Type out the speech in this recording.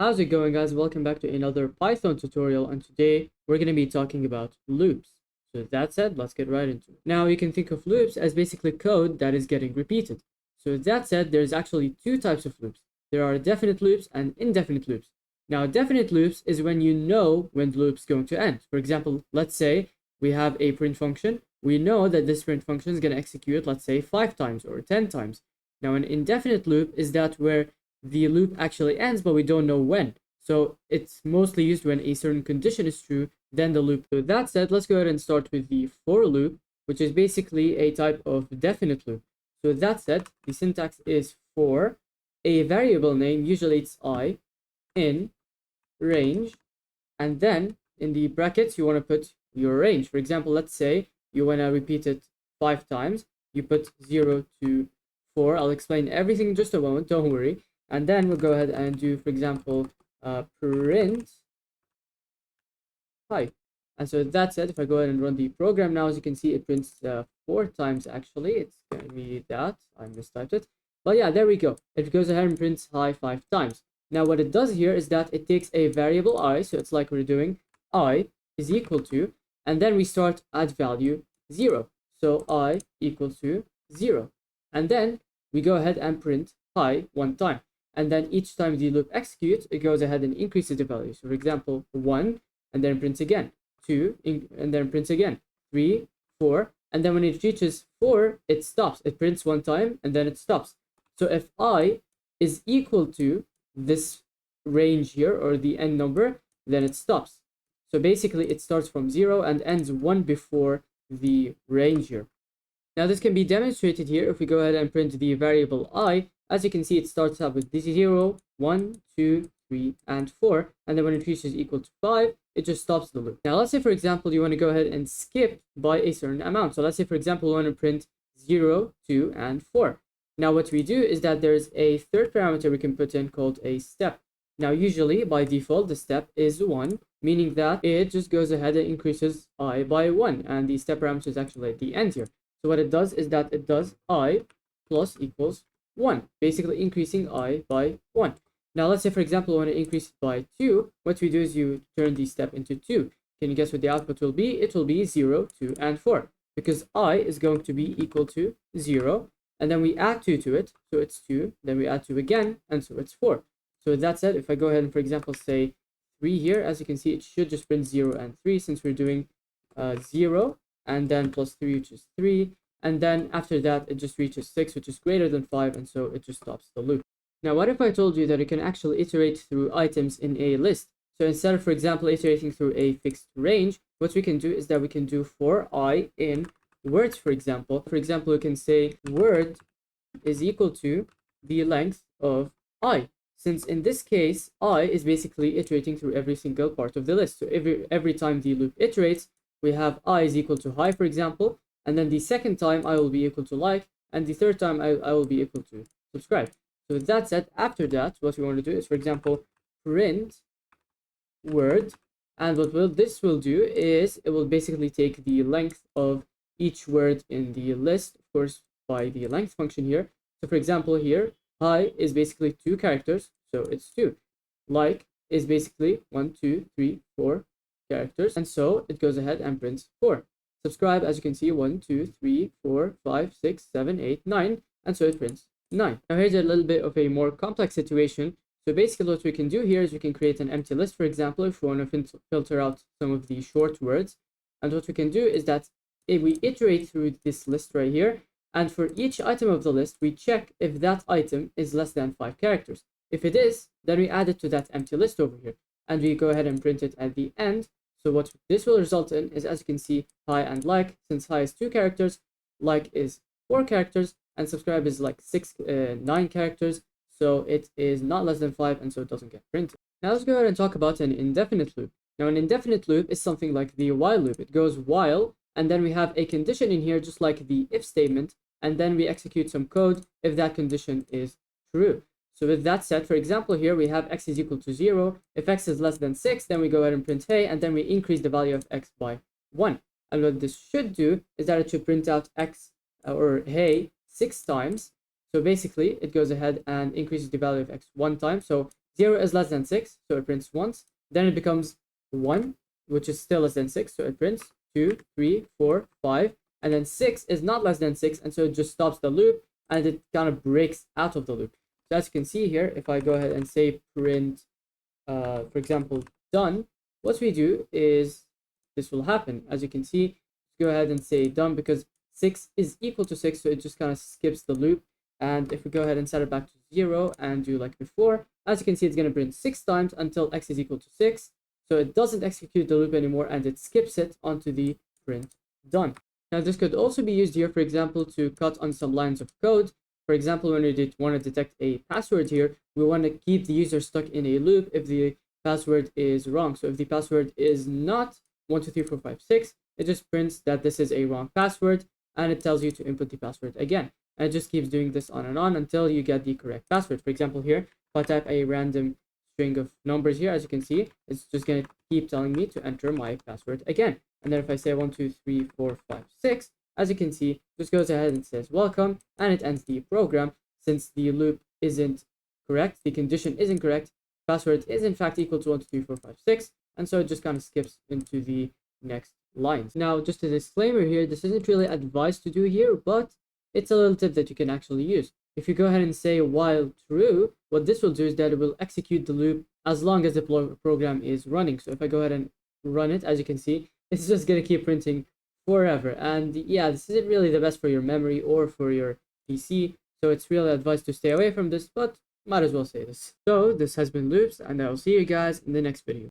How's it going, guys? Welcome back to another Python tutorial, and today we're going to be talking about loops. So that said, let's get right into it. Now you can think of loops as basically code that is getting repeated. So that said, there's actually two types of loops. There are definite loops and indefinite loops. Now definite loops is when you know when the loop's going to end. For example, let's say we have a print function. We know that this print function is going to execute, let's say, 5 times or 10 times. Now an indefinite loop is that where the loop actually ends, but we don't know when. So it's mostly used when a certain condition is true, then the loop. So that said, let's go ahead and start with the for loop, which is basically a type of definite loop. So that said, the syntax is for a variable name, usually it's I, in range, and then in the brackets, you want to put your range. For example, let's say you want to repeat it 5 times, you put 0 to 4. I'll explain everything in just a moment, don't worry. And then we'll go ahead and do, for example, print hi. And so that's it. If I go ahead and run the program now, as you can see, it prints 4 times actually. It's going to be that. I mistyped it. But yeah, there we go. It goes ahead and prints hi 5 times. Now what it does here is that it takes a variable I, so it's like we're doing I is equal to, and then we start at value 0. So I equals to 0. And then we go ahead and print hi 1 time. And then each time the loop executes, it goes ahead and increases the value. So for example, 1, and then prints again, 2, and then prints again, 3, 4, and then when it reaches 4, it stops. It prints 1 time, and then it stops. So if I is equal to this range here, or the end number, then it stops. So basically, it starts from 0 and ends 1 before the range here. Now this can be demonstrated here if we go ahead and print the variable I. As you can see, it starts out with 0, 1, 2, 3, and 4, and then when it reaches equal to 5, it just stops the loop. Now let's say, for example, you want to go ahead and skip by a certain amount. So let's say, for example, we want to print 0, 2, and 4. Now what we do is that there's a third parameter we can put in called a step. Now usually, by default, the step is 1, meaning that it just goes ahead and increases I by 1, and the step parameter is actually at the end here. So what it does is that it does I plus equals 1, basically increasing I by 1. Now let's say, for example, we want to increase it by 2. What we do is you turn the step into 2. Can you guess what the output will be? It will be 0, 2, and 4, because I is going to be equal to 0, and then we add 2 to it, so it's 2, then we add 2 again, and so it's 4. So with that said, if I go ahead and, for example, say 3 here, as you can see, it should just print 0 and 3, since we're doing 0, and then plus 3, which is 3, and then after that, it just reaches 6, which is greater than 5, and so it just stops the loop. Now, what if I told you that you can actually iterate through items in a list? So instead of, for example, iterating through a fixed range, what we can do is that we can do for I in words, for example. For example, we can say word is equal to the length of I. Since in this case, I is basically iterating through every single part of the list. So every time the loop iterates, we have I is equal to hi, for example, and then the second time I will be equal to like, and the third time I will be equal to subscribe. So with that said, after that, what we want to do is, for example, print word, and what this will do is it will basically take the length of each word in the list, of course, by the length function here. So for example, here, hi is basically 2 characters, so it's 2. Like is basically 1, 2, 3, 4 characters, and so it goes ahead and prints 4. Subscribe, as you can see, 1, 2, 3, 4, 5, 6, 7, 8, 9, and so it prints 9. Now here's a little bit of a more complex situation. So basically what we can do here is we can create an empty list, for example, if we want to filter out some of the short words. And what we can do is that if we iterate through this list right here, and for each item of the list, we check if that item is less than 5 characters. If it is, then we add it to that empty list over here, and we go ahead and print it at the end. So what this will result in is, as you can see, hi and like. Since hi is 2 characters, like is 4 characters, and subscribe is like 9 characters, so it is not less than 5, and so it doesn't get printed. Now let's go ahead and talk about an indefinite loop. Now an indefinite loop is something like the while loop. It goes while, and then we have a condition in here, just like the if statement, and then we execute some code if that condition is true. So with that said, for example, here we have x is equal to 0. If x is less than 6, then we go ahead and print hey, and then we increase the value of x by 1. And what this should do is that it should print out x or hey 6 times. So basically, it goes ahead and increases the value of x 1 time. So 0 is less than 6, so it prints once. Then it becomes 1, which is still less than 6, so it prints 2, 3, 4, 5. And then 6 is not less than 6, and so it just stops the loop, and it kind of breaks out of the loop. So as you can see here, if I go ahead and say print, for example, done, what we do is this will happen. As you can see, go ahead and say done because 6 is equal to 6, so it just kind of skips the loop. And if we go ahead and set it back to 0 and do like before, as you can see, it's going to print 6 times until x is equal to 6. So it doesn't execute the loop anymore, and it skips it onto the print done. Now, this could also be used here, for example, to cut on some lines of code. For example, when we want to detect a password here, we want to keep the user stuck in a loop if the password is wrong. So if the password is not 123456, it just prints that this is a wrong password, and it tells you to input the password again. And it just keeps doing this on and on until you get the correct password. For example, here, if I type a random string of numbers here, as you can see, it's just going to keep telling me to enter my password again. And then if I say 1, 2, 3, 4, 5, 6, as you can see, just goes ahead and says welcome, and it ends the program. Since the loop isn't correct, the condition isn't correct, password is in fact equal to 1, 2, 3, 4, 5, 6, and so it just kind of skips into the next lines. Now, just a disclaimer here, this isn't really advised to do here, but it's a little tip that you can actually use. If you go ahead and say while true, what this will do is that it will execute the loop as long as the program is running. So if I go ahead and run it, as you can see, it's just going to keep printing forever. And yeah, this isn't really the best for your memory or for your PC, so it's really advised to stay away from this, but might as well say this. So this has been Loops, and I'll see you guys in the next video.